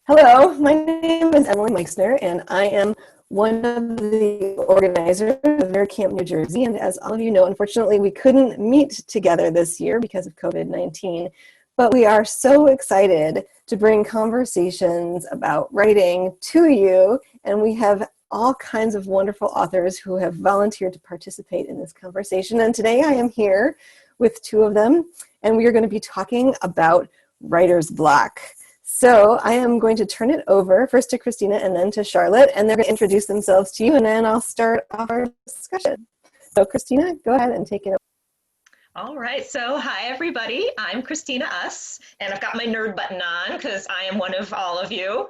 Hello, my name is Emily Meixner, and I am one of the organizers of NerdCamp New Jersey. And as all of you know, unfortunately, we couldn't meet together this year because of COVID-19, but we are so excited to bring conversations about writing to you, and we have all kinds of wonderful authors who have volunteered to participate in this conversation. And today I am here with two of them, and we are going to be talking about writer's block. So I am going to turn it over first to Christina and then to Charlotte, and they're going to introduce themselves to you, and then I'll start off our discussion. So Christina, go ahead and take it over. All right, so hi everybody, I'm Christina Us, and I've got my nerd button on because I am one of all of you.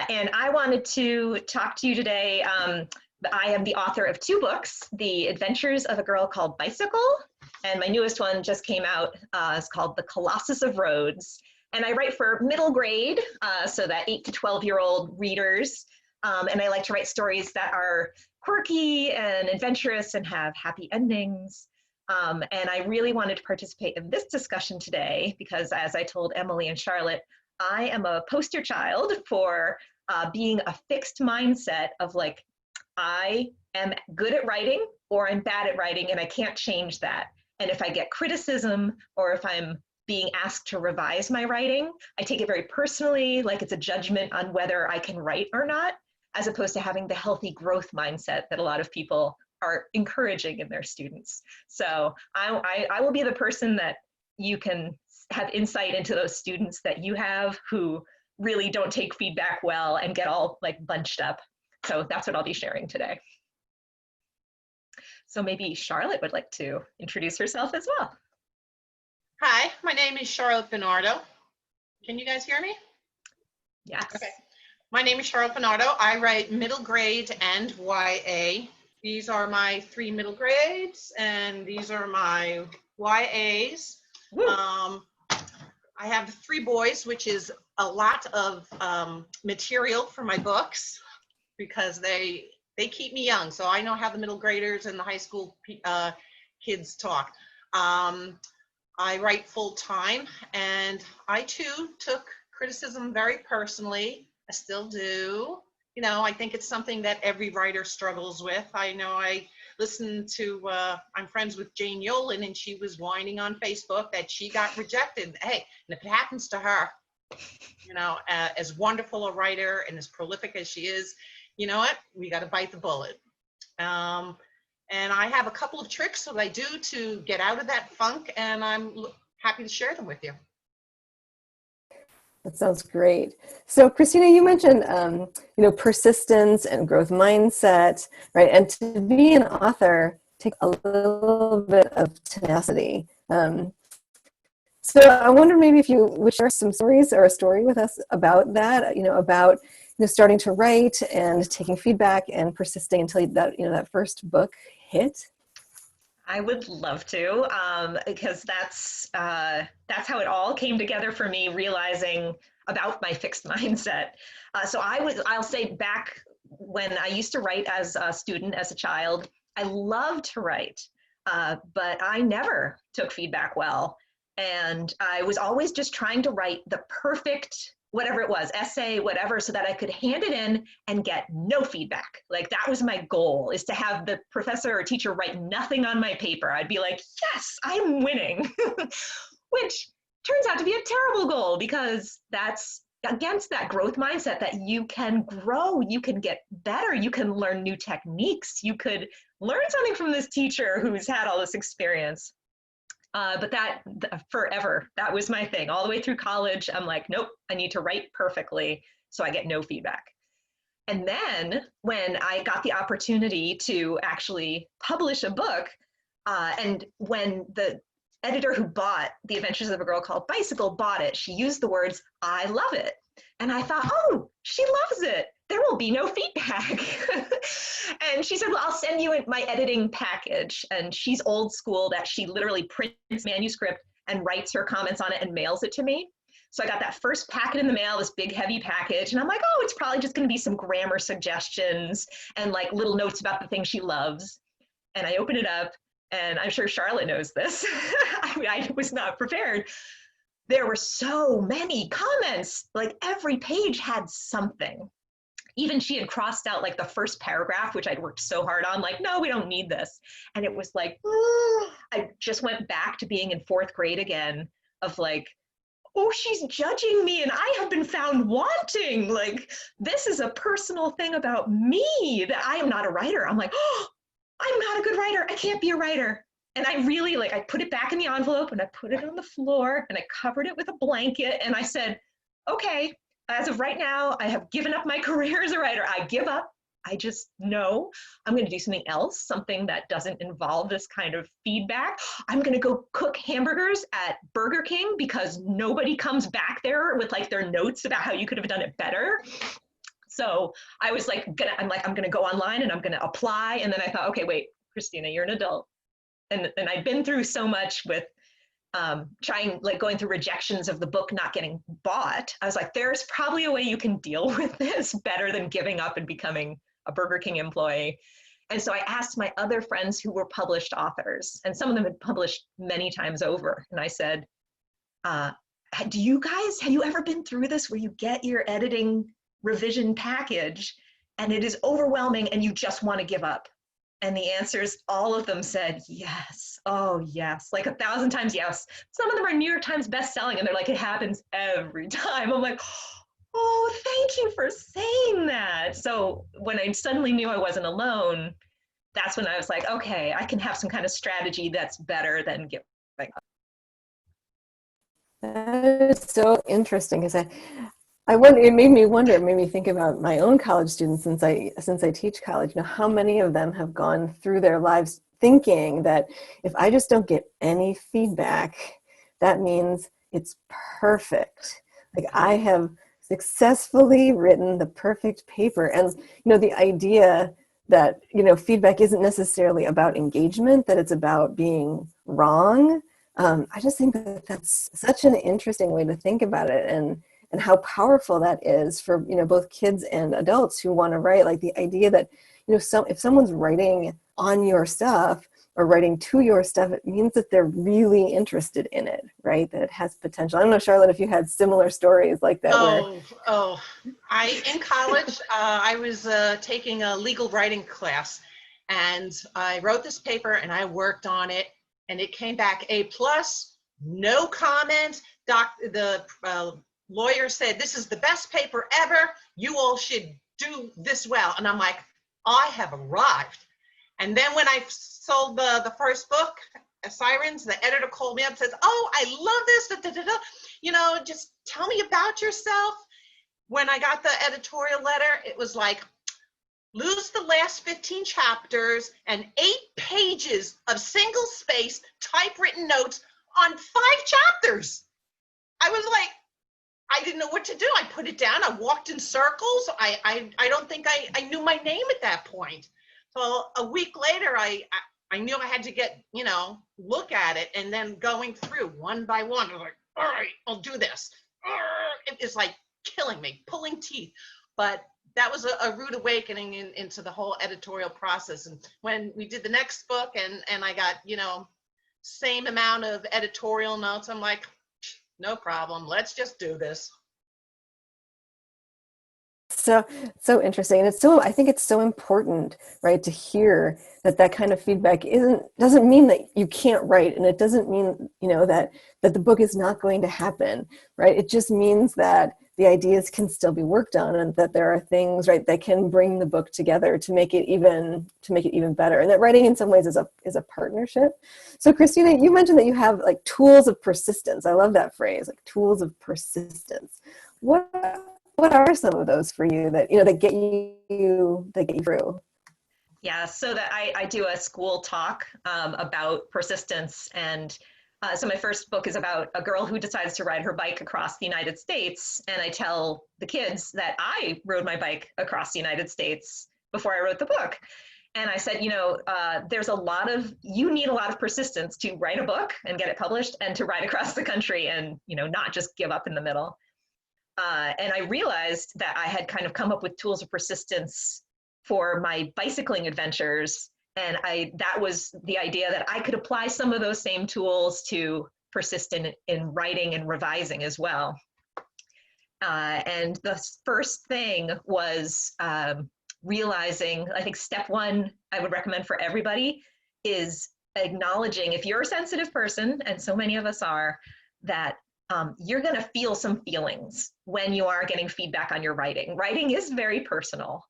And I wanted to talk to you today. I am the author of two books, The Adventures of a Girl Called Bicycle, and my newest one just came out. It's called The Colossus of Rhodes. And I write for middle grade, so that 8 to 12-year-old readers. And I like to write stories that are quirky and adventurous and have happy endings. And I really wanted to participate in this discussion today because, as I told Emily and Charlotte, I am a poster child for being a fixed mindset of like, I am good at writing or I'm bad at writing and I can't change that. And if I get criticism or if I'm being asked to revise my writing, I take it very personally, like it's a judgment on whether I can write or not, as opposed to having the healthy growth mindset that a lot of people are encouraging in their students. So I will be the person that you can have insight into those students that you have who really don't take feedback well and get all like bunched up. So that's what I'll be sharing today. So maybe Charlotte would like to introduce herself as well. Hi, my name is Charlotte Bernardo. Can you guys hear me? Yes. Okay. My name is Charlotte Bernardo. I write middle grade and YA. These are my 3 middle grades, and these are my YAs. I have 3 boys, which is a lot of material for my books because they keep me young. So I know how the middle graders and the high school kids talk. I write full time, and I too took criticism very personally. I still do. You know, I think it's something that every writer struggles with. I know I listened to, I'm friends with Jane Yolen, and she was whining on Facebook that she got rejected. Hey, and if it happens to her, you know, as wonderful a writer and as prolific as she is, you know what? We got to bite the bullet. And I have a couple of tricks that I do to get out of that funk, and I'm happy to share them with you. That sounds great. So Christina, you mentioned, persistence and growth mindset, right? And to be an author takes a little bit of tenacity. So I wonder maybe if you would share some stories or a story with us about that, about starting to write and taking feedback and persisting until that first book hit. I would love to, because that's how it all came together for me, realizing about my fixed mindset. I'll say back when I used to write as a student, as a child, I loved to write, but I never took feedback well. And I was always just trying to write the perfect, whatever it was, essay, whatever, so that I could hand it in and get no feedback. Like that was my goal, is to have the professor or teacher write nothing on my paper. I'd be like, yes, I'm winning, which turns out to be a terrible goal because that's against that growth mindset that you can grow, you can get better, you can learn new techniques, you could learn something from this teacher who's had all this experience. But that forever, that was my thing. All the way through college, I'm like, nope, I need to write perfectly so I get no feedback. And then when I got the opportunity to actually publish a book, and when the editor who bought The Adventures of a Girl Called Bicycle bought it, she used the words, I love it. And I thought, oh, she loves it. There will be no feedback. And she said, well, I'll send you my editing package. And she's old school that she literally prints manuscript and writes her comments on it and mails it to me. So I got that first packet in the mail, this big heavy package. And I'm like, oh, it's probably just going to be some grammar suggestions and like little notes about the things she loves. And I open it up, and I'm sure Charlotte knows this. I was not prepared. there were so many comments, like every page had something. Even she had crossed out like the first paragraph, which I'd worked so hard on, like, no, we don't need this. And it was like, I just went back to being in 4th grade again, of like, oh, she's judging me and I have been found wanting. Like, this is a personal thing about me, that I am not a writer. I'm like, oh, I'm not a good writer. I can't be a writer. And I really, like, I put it back in the envelope and I put it on the floor and I covered it with a blanket and I said, okay, as of right now, I have given up my career as a writer. I give up. I just know I'm going to do something else, something that doesn't involve this kind of feedback. I'm going to go cook hamburgers at Burger King because nobody comes back there with like their notes about how you could have done it better. So I was like, I'm going to go online and I'm going to apply. And then I thought, okay, wait, Christina, you're an adult. And I'd been through so much with going through rejections of the book not getting bought. I was like, there's probably a way you can deal with this better than giving up and becoming a Burger King employee. And so I asked my other friends who were published authors, and some of them had published many times over. And I said, have you ever been through this where you get your editing revision package and it is overwhelming and you just want to give up? And the answers, all of them said, yes. Oh, yes. Like 1,000 times yes. Some of them are New York Times bestselling, and they're like, it happens every time. I'm like, oh, thank you for saying that. So when I suddenly knew I wasn't alone, that's when I was like, okay, I can have some kind of strategy that's better than giving up. That is so interesting, because I wonder, it made me think about my own college students, since I teach college. How many of them have gone through their lives thinking that if I just don't get any feedback, that means it's perfect. Like, I have successfully written the perfect paper. And the idea that feedback isn't necessarily about engagement, that it's about being wrong. I just think that that's such an interesting way to think about it, and how powerful that is for both kids and adults who want to write. Like, the idea that if someone's writing on your stuff or writing to your stuff, it means that they're really interested in it, right? That it has potential. I don't know, Charlotte, if you had similar stories like that. In college, I was taking a legal writing class, and I wrote this paper and I worked on it, and it came back A+, no comment. The lawyer said, this is the best paper ever. You all should do this well. And I'm like, I have arrived. And then when I sold the first book, Sirens, the editor called me up and says, oh, I love this. Da, da, da, da. Just tell me about yourself. When I got the editorial letter, it was like, lose the last 15 chapters and 8 pages of single space typewritten notes on 5 chapters. I was like, I didn't know what to do. I put it down. I walked in circles. I don't think I knew my name at that point. So a week later, I knew I had to get, look at it, and then going through one by one, I was like, all right, I'll do this. It's like killing me, pulling teeth. But that was a rude awakening into the whole editorial process. And when we did the next book and I got, same amount of editorial notes, I'm like, no problem. Let's just do this. So interesting. And I think it's so important, right, to hear that kind of feedback doesn't mean that you can't write, and it doesn't mean, that the book is not going to happen, right? It just means that the ideas can still be worked on, and that there are things, right, that can bring the book together to make it even better. And that writing in some ways is a partnership. So Christina, you mentioned that you have like tools of persistence. I love that phrase, like tools of persistence. What are some of those for you that get you through? Yeah, so that I do a school talk about persistence, and so my first book is about a girl who decides to ride her bike across the United States, and I tell the kids that I rode my bike across the United States before I wrote the book. And I said, you need a lot of persistence to write a book and get it published, and to ride across the country and not just give up in the middle. And I realized that I had kind of come up with tools of persistence for my bicycling adventures. And that was the idea that I could apply some of those same tools to persistent in writing and revising as well. And the first thing was realizing, I think step one I would recommend for everybody is acknowledging, if you're a sensitive person, and so many of us are, that you're going to feel some feelings when you are getting feedback on your writing. Writing is very personal.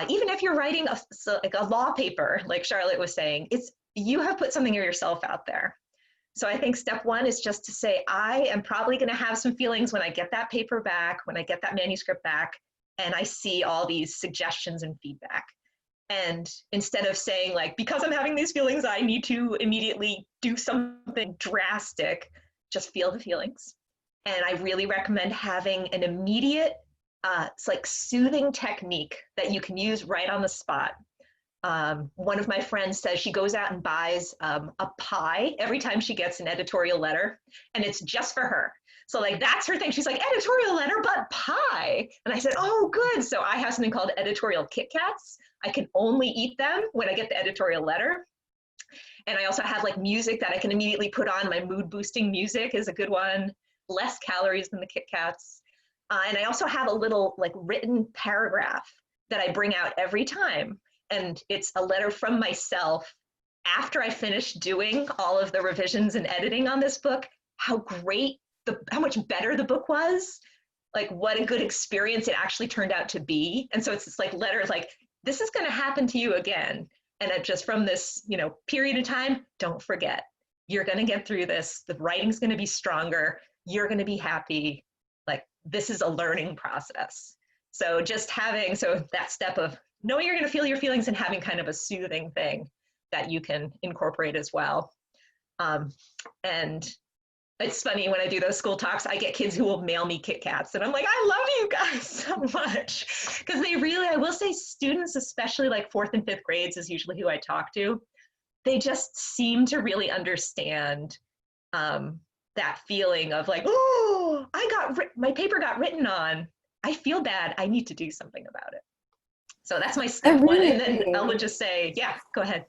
Even if you're writing like a law paper, like Charlotte was saying, you have put something of yourself out there. So I think step one is just to say, I am probably going to have some feelings when I get that paper back, when I get that manuscript back, and I see all these suggestions and feedback. And instead of saying like, because I'm having these feelings, I need to immediately do something drastic, just feel the feelings. And I really recommend having an immediate, it's like soothing technique that you can use right on the spot. One of my friends says she goes out and buys a pie every time she gets an editorial letter, and it's just for her. So like, that's her thing. She's like, editorial letter, but pie. And I said, oh, good. So I have something called editorial Kit Kats. I can only eat them when I get the editorial letter. And I also have like music that I can immediately put on. My mood boosting music is a good one. Less calories than the Kit Kats. And I also have a little like written paragraph that I bring out every time. And it's a letter from myself after I finished doing all of the revisions and editing on this book, how much better the book was, like what a good experience it actually turned out to be. And so it's this like letter like, this is going to happen to you again. And it just from this, period of time, don't forget, you're going to get through this. The writing's going to be stronger. You're going to be happy. Like this is a learning process. So just having, that step of knowing you're going to feel your feelings and having kind of a soothing thing that you can incorporate as well. And it's funny when I do those school talks, I get kids who will mail me Kit Kats and I'm like, I love you guys so much. Because they really, I will say students, especially like 4th and 5th grades is usually who I talk to. They just seem to really understand that feeling of like, oh, my paper got written on. I feel bad. I need to do something about it. So that's my step one. And then I would just say, yeah, go ahead.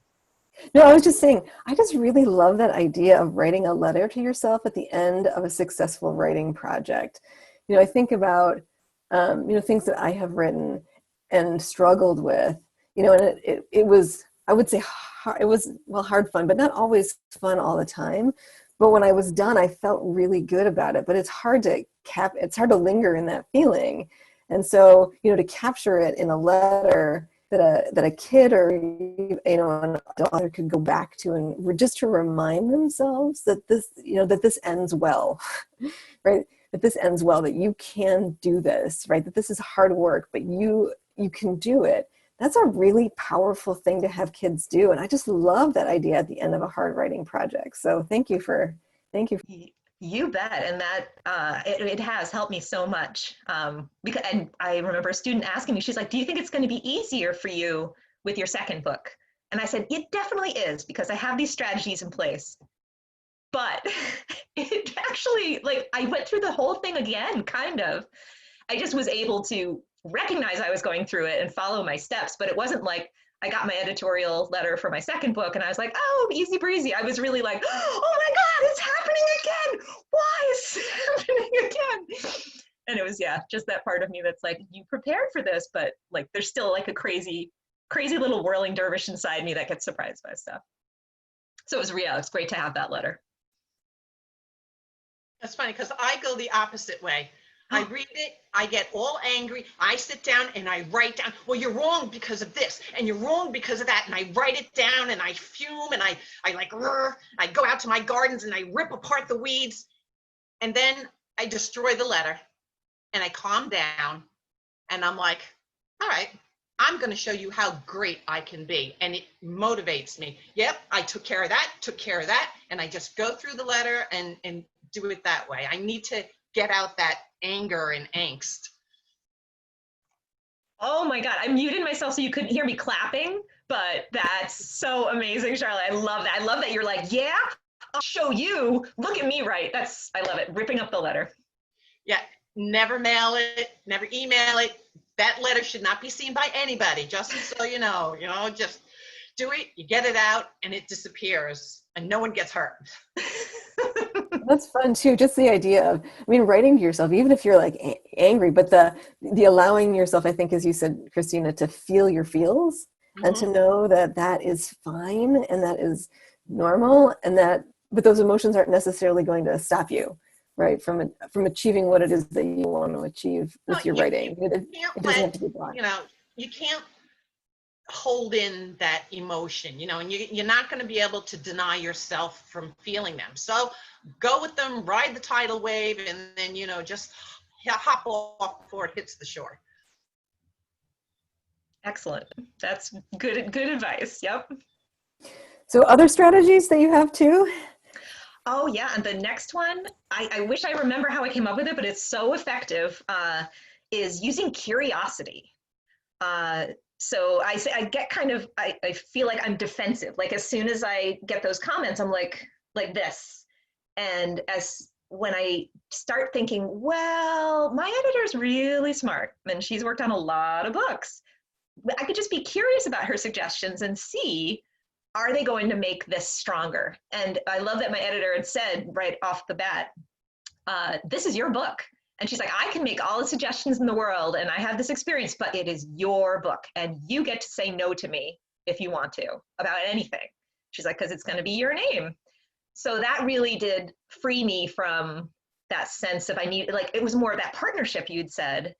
No, I was just saying, I just really love that idea of writing a letter to yourself at the end of a successful writing project. I think about, things that I have written and struggled with, and it was, I would say, hard, it was, hard fun, but not always fun all the time. But when I was done, I felt really good about it. But it's hard to linger in that feeling. And so, to capture it in a letter that a kid or an adult could go back to and just to remind themselves that this, that this ends well, right? That this ends well, that you can do this, right? That this is hard work, but you can do it. That's a really powerful thing to have kids do. And I just love that idea at the end of a hard writing project. So thank you. You bet. And that it has helped me so much. And I remember a student asking me, she's like, do you think it's going to be easier for you with your second book? And I said, it definitely is, because I have these strategies in place. But it actually, like, I went through the whole thing again, kind of. I just was able to recognize I was going through it and follow my steps, but it wasn't like I got my editorial letter for my second book and I was like, oh, easy breezy. I was really like, oh my God, it's happening again. Why is it happening again? And it was, just that part of me that's like, you prepared for this, but like, there's still like a crazy little whirling dervish inside me that gets surprised by stuff. So it was real. It's great to have that letter. That's funny because I go the opposite way. I read it, I get all angry, I sit down and I write down, well, you're wrong because of this, and you're wrong because of that, and I write it down and I fume and I go out to my gardens and I rip apart the weeds, and then I destroy the letter and I calm down and I'm like, all right, I'm going to show you how great I can be, and it motivates me. Yep, I took care of that, and I just go through the letter and do it that way. I need to get out that anger and angst. Oh my God, I muted myself so you couldn't hear me clapping, but that's so amazing, Charlotte. I love that. I love that you're like, yeah, I'll show you. Look at me, right? I love it. Ripping up the letter. Yeah, never mail it, never email it. That letter should not be seen by anybody, just so you know, just do it, you get it out, and it disappears, and no one gets hurt. That's fun too. Just the idea of, I mean, writing to yourself, even if you're like angry, but the allowing yourself, I think, as you said, Christina, to feel your feels and Mhm. to know that that is fine and that is normal, and that, but those emotions aren't necessarily going to stop you, right, from achieving what it is that you want to achieve No, with your you writing. It, can't it doesn't have let, to be blunt. you know, you can't hold in that emotion, and you're not going to be able to deny yourself from feeling them. So go with them, ride the tidal wave, and then, just hop off before it hits the shore. Excellent. That's good advice. Yep. So other strategies that you have too? Oh yeah, and the next one, I wish I remember how I came up with it, but it's so effective, is using curiosity. Uh, so I get kind of, I feel like I'm defensive. Like as soon as I get those comments, I'm like this. And as when I start thinking, well, my editor's really smart and she's worked on a lot of books. I could just be curious about her suggestions and see, are they going to make this stronger? And I love that my editor had said right off the bat, this is your book. And she's like, I can make all the suggestions in the world and I have this experience, but it is your book and you get to say no to me if you want to about anything. She's like, because it's going to be your name. So that really did free me from that sense of I need, like, it was more of that partnership you'd said,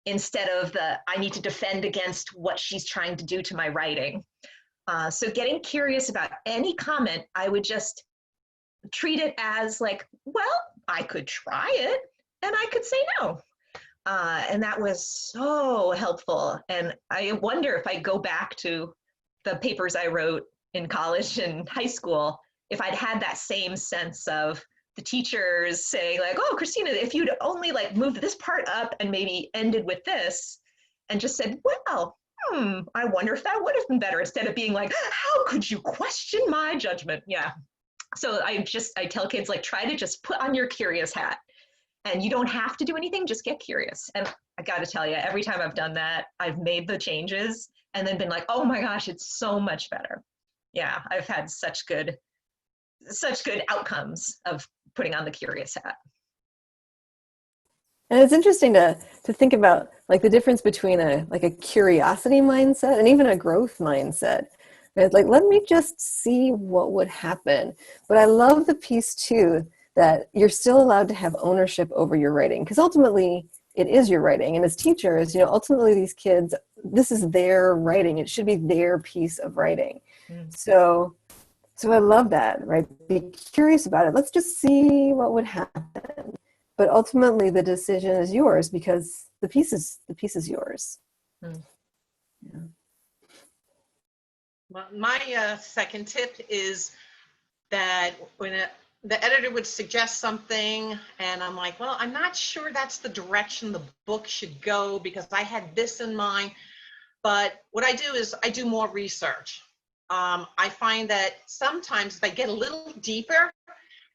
instead of the I need to defend against what she's trying to do to my writing. So getting curious about any comment, I would just treat it as like, well, I could try it and I could say no. And that was so helpful. And I wonder if I go back to the papers I wrote in college and high school, if I'd had that same sense of the teachers saying like, oh, Christina, if you'd only like moved this part up and maybe ended with this and just said, well, I wonder if that would have been better, instead of being like, how could you question my judgment? Yeah. So I tell kids, like, try to just put on your curious hat, and you don't have to do anything, just get curious. And I got to tell you, every time I've done that, I've made the changes and then been like, oh my gosh, it's so much better. Yeah, I've had such good outcomes of putting on the curious hat. And it's interesting to think about like the difference between a curiosity mindset and even a growth mindset. It's like, let me just see what would happen. But I love the piece too that you're still allowed to have ownership over your writing, because ultimately it is your writing. And as teachers, ultimately these kids, this is their writing. It should be their piece of writing. So I love that, right? Be curious about it. Let's just see what would happen. But ultimately the decision is yours, because the piece is yours. Mm. Yeah. My second tip is that when the editor would suggest something and I'm like, well, I'm not sure that's the direction the book should go because I had this in mind. But what I do is I do more research. I find that sometimes if I get a little deeper,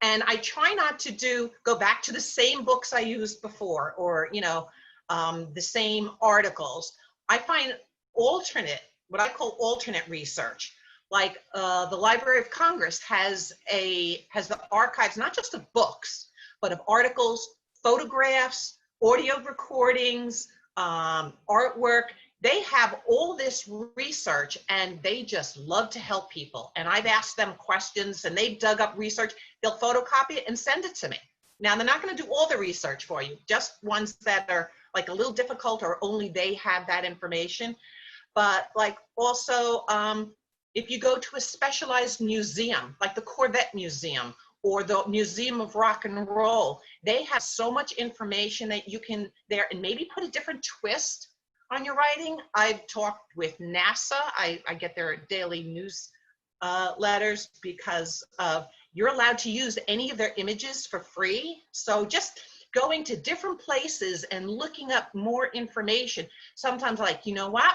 and I try not to go back to the same books I used before, or the same articles. I find what I call alternate research. Like the Library of Congress has the archives not just of books, but of articles, photographs, audio recordings, artwork. They have all this research and they just love to help people. And I've asked them questions and they've dug up research. They'll photocopy it and send it to me. Now, they're not going to do all the research for you, just ones that are like a little difficult or only they have that information. But like also, if you go to a specialized museum, like the Corvette Museum or the Museum of Rock and Roll, they have so much information that you can there and maybe put a different twist on your writing. I've talked with NASA. I get their daily news letters because you're allowed to use any of their images for free. So just going to different places and looking up more information. Sometimes like, you know what?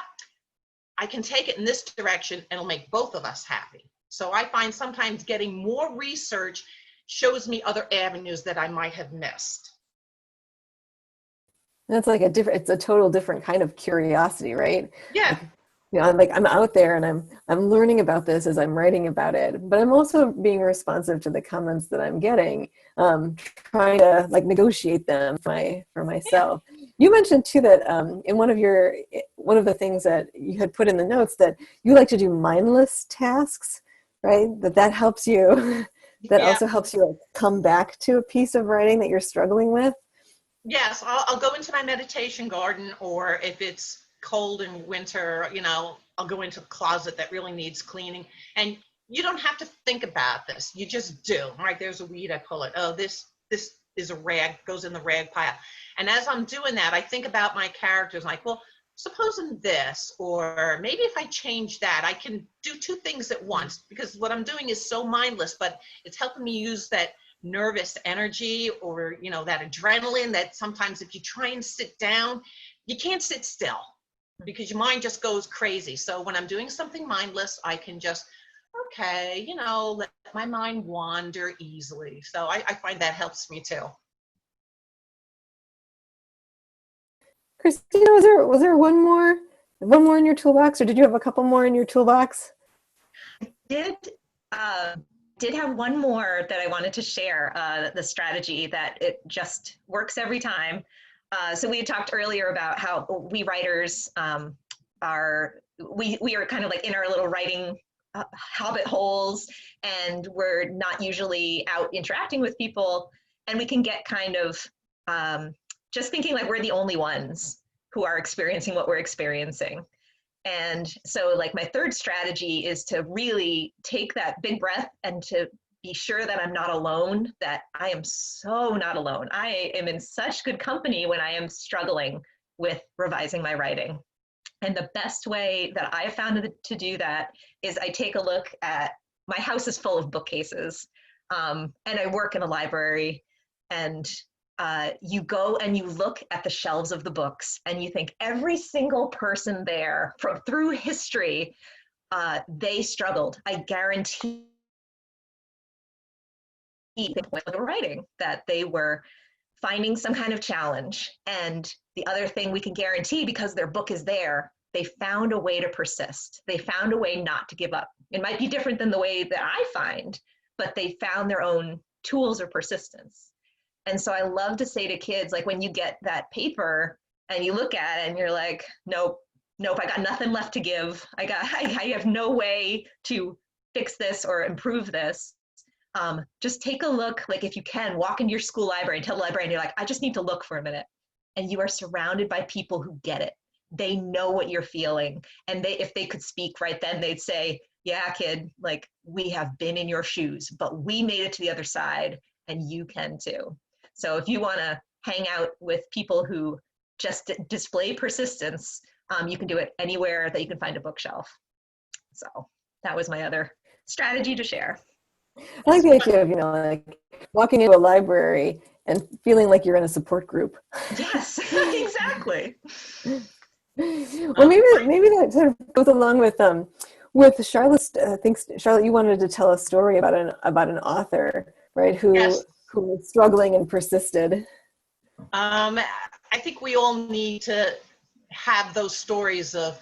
I can take it in this direction and it'll make both of us happy. So I find sometimes getting more research shows me other avenues that I might have missed. That's like it's a total different kind of curiosity, right? Yeah. Like, I'm out there and I'm learning about this as I'm writing about it, but I'm also being responsive to the comments that I'm getting, trying to like negotiate them for Yeah. myself. You mentioned too that in one of the things that you had put in the notes that you like to do mindless tasks, right? That helps you, that Yeah. also helps you like, come back to a piece of writing that you're struggling with. Yes, I'll go into my meditation garden, or if it's cold in winter, I'll go into a closet that really needs cleaning. And you don't have to think about this. You just do. Right? There's a weed, I pull it. Oh, this is a rag, goes in the rag pile. And as I'm doing that, I think about my characters, like, well, supposing this, or maybe if I change that, I can do two things at once, because what I'm doing is so mindless, but it's helping me use that nervous energy, or that adrenaline that sometimes if you try and sit down, you can't sit still because your mind just goes crazy. So when I'm doing something mindless, I can just, okay, let my mind wander easily. So I find that helps me too. Christina, was there one more in your toolbox, or did you have a couple more in your toolbox? Did uh, did have one more that I wanted to share, the strategy that it just works every time. So we had talked earlier about how we writers we are kind of like in our little writing hobbit holes, and we're not usually out interacting with people, and we can get kind of just thinking like we're the only ones who are experiencing what we're experiencing. And so, like, my third strategy is to really take that big breath and to be sure that I'm not alone, that I am so not alone. I am in such good company when I am struggling with revising my writing. And the best way that I have found to do that is I take a look at my house is full of bookcases, and I work in a library, and you go and you look at the shelves of the books and you think every single person there from through history, they struggled. I guarantee they were writing that they were finding some kind of challenge. And the other thing we can guarantee, because their book is there, they found a way to persist. They found a way not to give up. It might be different than the way that I find, but they found their own tools of persistence. And so I love to say to kids, like when you get that paper and you look at it and you're like, nope, I got nothing left to give. I have no way to fix this or improve this. Just take a look, like if you can, walk into your school library and tell the librarian, you're like, I just need to look for a minute. And you are surrounded by people who get it. They know what you're feeling. And if they could speak right then, they'd say, yeah, kid, like we have been in your shoes, but we made it to the other side and you can too. So if you want to hang out with people who just display persistence, you can do it anywhere that you can find a bookshelf. So that was my other strategy to share. I like the idea of, like walking into a library and feeling like you're in a support group. Yes, exactly. Well, maybe that sort of goes along with Charlotte's. I think Charlotte, you wanted to tell a story about an author, right? Yes. Who was struggling and persisted. I think we all need to have those stories of,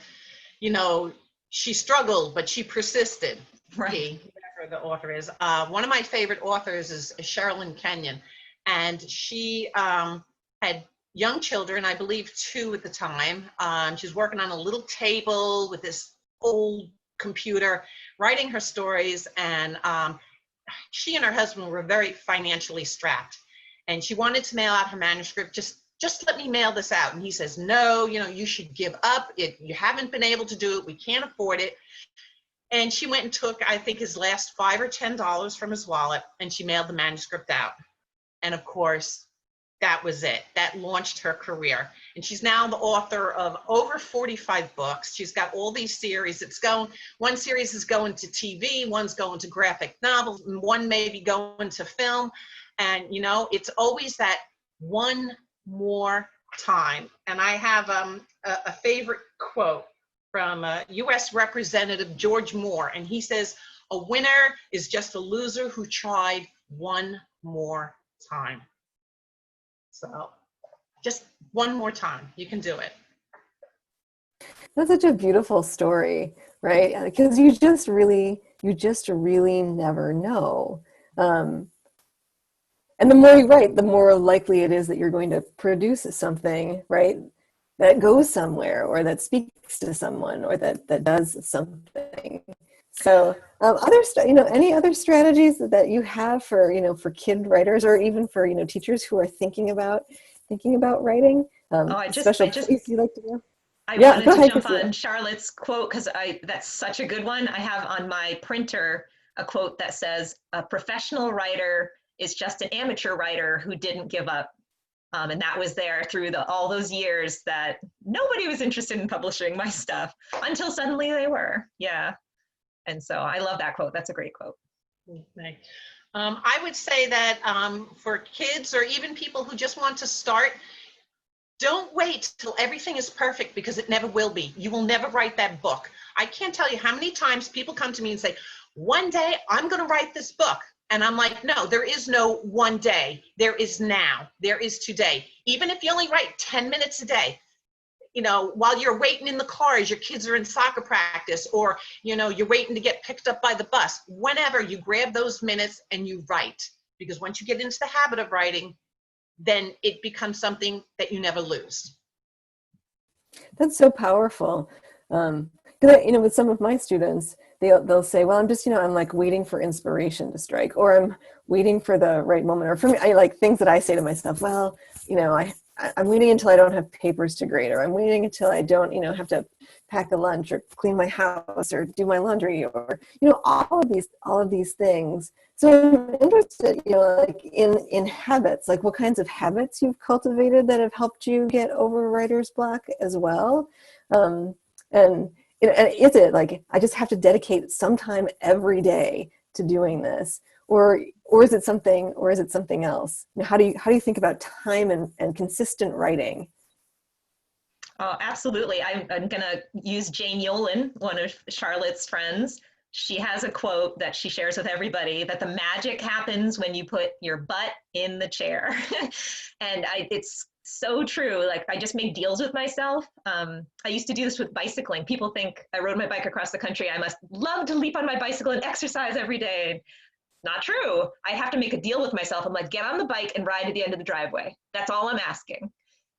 she struggled, but she persisted. Right. Whoever the author is. One of my favorite authors is Sherilyn Kenyon, and she had young children, I believe 2 at the time. She's working on a little table with this old computer, writing her stories, and she and her husband were very financially strapped, and she wanted to mail out her manuscript. Just let me mail this out. And he says, no, you should give up. You haven't been able to do it. We can't afford it. And she went and took, I think, his last $5 or $10 from his wallet, and she mailed the manuscript out. And of course, that was it. That launched her career. And she's now the author of over 45 books. She's got all these series. One series is going to TV, one's going to graphic novels, and one may be going to film. And, it's always that one more time. And I have a favorite quote from U.S. Representative George Moore, and he says, a winner is just a loser who tried one more time. So just one more time, you can do it. That's such a beautiful story, right? Because you just really never know. Um, and the more you write, the more likely it is that you're going to produce something, right, that goes somewhere or that speaks to someone or that does something. So, any other strategies that you have for, for kid writers or even for, teachers who are thinking about writing? Oh, Special place you like to go? I Yeah, wanted go to ahead, jump Christina. on Charlotte's quote because that's such a good one. I have on my printer a quote that says, "A professional writer is just an amateur writer who didn't give up." And that was there through all those years that nobody was interested in publishing my stuff until suddenly they were. Yeah. And so I love that quote. That's a great quote. Okay. I would say that for kids or even people who just want to start, don't wait till everything is perfect because it never will be. You will never write that book. I can't tell you how many times people come to me and say, one day I'm going to write this book. And I'm like, no, there is no one day. There is now. There is today. Even if you only write 10 minutes a day, while you're waiting in the car as your kids are in soccer practice, or, you're waiting to get picked up by the bus, whenever you grab those minutes and you write. Because once you get into the habit of writing, then it becomes something that you never lose. That's so powerful. 'Cause with some of my students, they'll say, well, I'm just, I'm like waiting for inspiration to strike, or I'm waiting for the right moment. Or for me, I like things that I say to myself, well, I'm waiting until I don't have papers to grade, or I'm waiting until I don't, have to pack a lunch or clean my house or do my laundry, or, all of these things. So I'm interested, like in habits, like what kinds of habits you've cultivated that have helped you get over writer's block as well. And and is it like I just have to dedicate some time every day to doing this, or is it something else? How do you think about time and consistent writing? Oh, absolutely. I'm going to use Jane Yolen, one of Charlotte's friends. She has a quote that she shares with everybody that the magic happens when you put your butt in the chair. And it's so true. Like I just make deals with myself. I used to do this with bicycling. People think I rode my bike across the country. I must love to leap on my bicycle and exercise every day. Not true. I have to make a deal with myself. I'm like, get on the bike and ride to the end of the driveway. That's all I'm asking.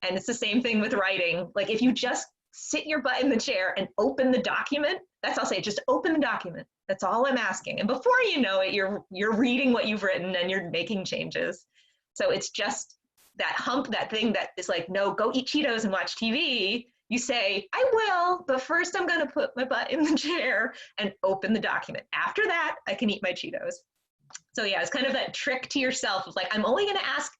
And it's the same thing with writing. Like if you just sit your butt in the chair and open the document, that's all I'll say, just open the document. That's all I'm asking. And before you know it, you're reading what you've written and you're making changes. So it's just that hump, that thing that is like, no, go eat Cheetos and watch TV. You say, I will, but first I'm going to put my butt in the chair and open the document. After that, I can eat my Cheetos. So yeah, it's kind of that trick to yourself of like, I'm only going to ask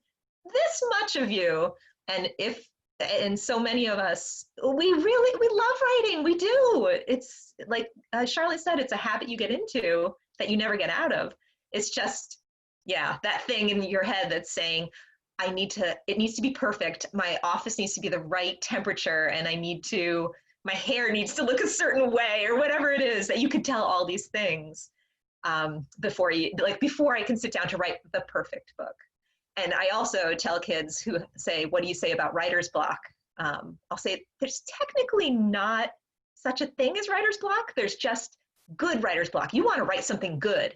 this much of you. And so many of us, we love writing. We do. It's like Charlotte said, it's a habit you get into that you never get out of. It's just, yeah, that thing in your head that's saying, it needs to be perfect. My office needs to be the right temperature, and my hair needs to look a certain way, or whatever it is, that you could tell all these things before I can sit down to write the perfect book. And I also tell kids who say, what do you say about writer's block? I'll say there's technically not such a thing as writer's block. There's just good writer's block. You want to write something good.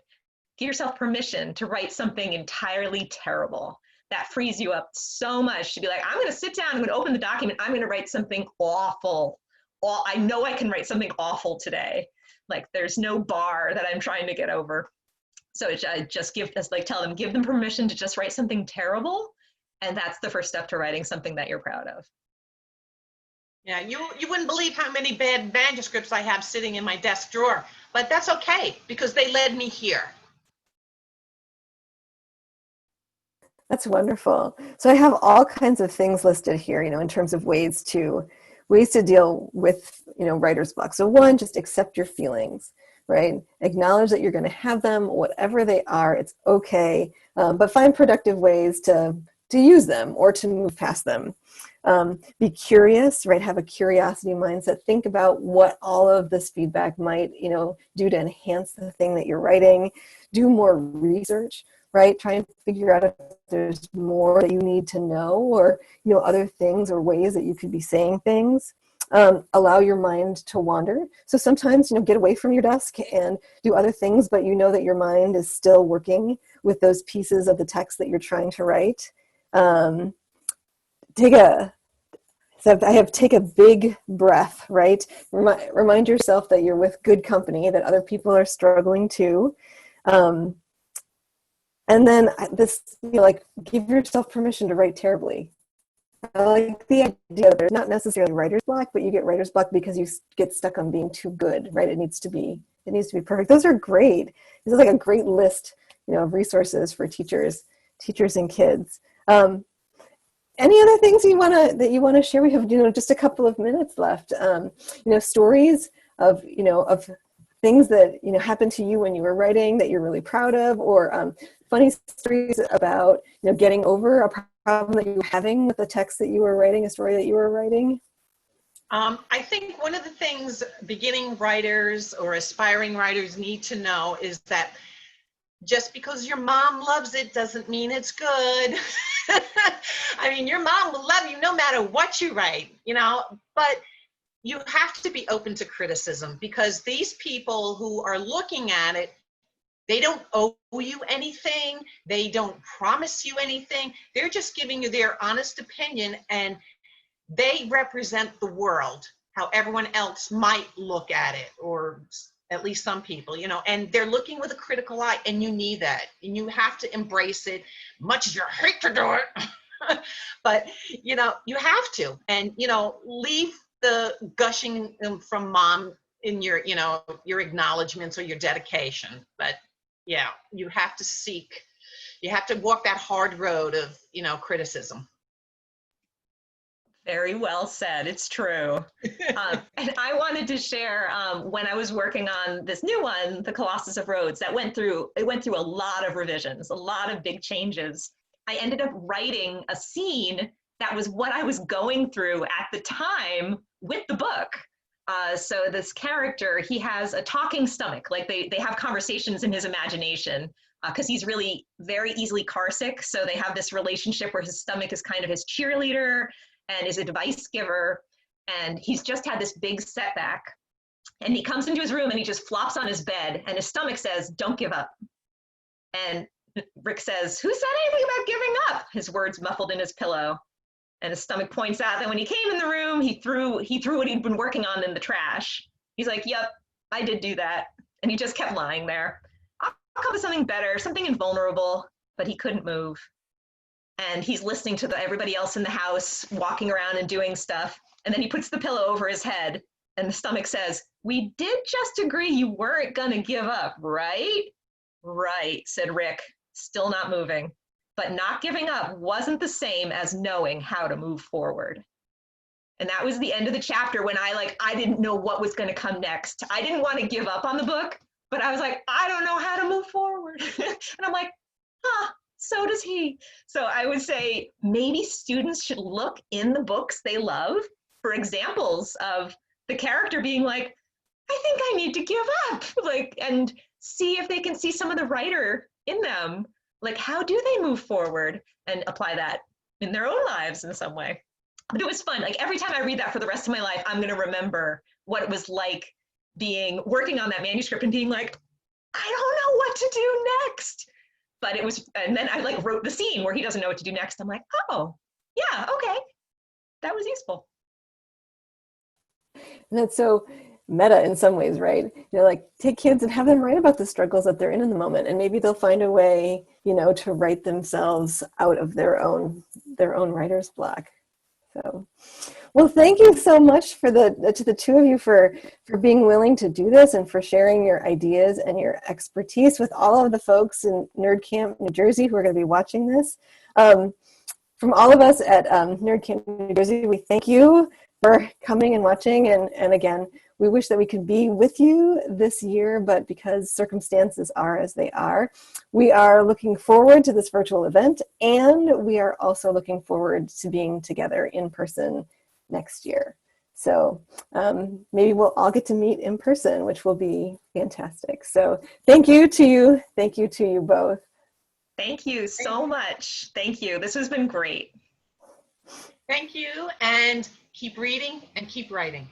Give yourself permission to write something entirely terrible. That frees you up so much to be like, I'm going to sit down, I'm going to open the document, I'm going to write something awful. I know I can write something awful today. Like there's no bar that I'm trying to get over. So I just tell them, give them permission to just write something terrible. And that's the first step to writing something that you're proud of. Yeah, you wouldn't believe how many bad manuscripts I have sitting in my desk drawer, but that's okay because they led me here. That's wonderful. So I have all kinds of things listed here, in terms of ways to deal with, writer's block. So one, just accept your feelings, right? Acknowledge that you're going to have them, whatever they are, it's okay. But find productive ways to use them or to move past them. Be curious, right? Have a curiosity mindset. Think about what all of this feedback might, do to enhance the thing that you're writing. Do more research, right? Try and figure out if there's more that you need to know, or, other things or ways that you could be saying things. allow your mind to wander. So sometimes, get away from your desk and do other things, but you know that your mind is still working with those pieces of the text that you're trying to write. Take a big breath, right? Remind yourself that you're with good company, that other people are struggling too. And then give yourself permission to write terribly. I like the idea that there's not necessarily writer's block, but you get writer's block because you get stuck on being too good, right? It needs to be perfect. Those are great. This is like a great list, of resources for teachers and kids. Any other things that you want to share? We have, just a couple of minutes left. Stories of things that happened to you when you were writing that you're really proud of, or funny stories about getting over a problem that you were having with the text that you were writing, a story that you were writing. I think one of the things beginning writers or aspiring writers need to know is that just because your mom loves it doesn't mean it's good. I mean, your mom will love you no matter what you write, but you have to be open to criticism, because these people who are looking at it, they don't owe you anything. They don't promise you anything. They're just giving you their honest opinion, and they represent the world, how everyone else might look at it, or at least some people, and they're looking with a critical eye, and you need that, and you have to embrace it, much as you hate to do it. But, you have to, and, leave the gushing from mom in your, your acknowledgments or your dedication. But yeah, you have to walk that hard road of, criticism. Very well said. It's true. And I wanted to share when I was working on this new one, The Colossus of Rhodes, it went through a lot of revisions, a lot of big changes. I ended up writing a scene that was what I was going through at the time with the book. So this character, he has a talking stomach, like they have conversations in his imagination, because he's really very easily carsick. So they have this relationship where his stomach is kind of his cheerleader and is a advice giver. And he's just had this big setback. And he comes into his room and he just flops on his bed, and his stomach says, "Don't give up." And Rick says, "Who said anything about giving up?" His words muffled in his pillow. And his stomach points out that when he came in the room, he threw what he'd been working on in the trash. He's like, "Yep, I did do that." And he just kept lying there. I'll come with something better, something invulnerable, but he couldn't move. And he's listening to everybody else in the house walking around and doing stuff. And then he puts the pillow over his head, and the stomach says, "We did just agree you weren't gonna give up, right?" "Right," said Rick, still not moving. But not giving up wasn't the same as knowing how to move forward. And that was the end of the chapter, when I didn't know what was gonna come next. I didn't want to give up on the book, but I was like, I don't know how to move forward. And I'm like, so does he. So I would say maybe students should look in the books they love for examples of the character being like, I think I need to give up, and see if they can see some of the writer in them. How do they move forward, and apply that in their own lives in some way. But it was fun. Every time I read that for the rest of my life, I'm going to remember what it was like working on that manuscript and being like, I don't know what to do next. But it was, and then I wrote the scene where he doesn't know what to do next. I'm like, oh, yeah, okay. That was useful. And that's so meta in some ways, right? Take kids and have them write about the struggles that they're in the moment, and maybe they'll find a way, to write themselves out of their own writer's block. So, well, thank you so much to the two of you for being willing to do this, and for sharing your ideas and your expertise with all of the folks in NerdCamp New Jersey who are going to be watching this. From all of us at NerdCamp New Jersey, we thank you for coming and watching, and again, we wish that we could be with you this year, but because circumstances are as they are, we are looking forward to this virtual event, and we are also looking forward to being together in person next year. So maybe we'll all get to meet in person, which will be fantastic. So thank you to you both. Thank you so much. Thank you. This has been great. Thank you, and keep reading and keep writing.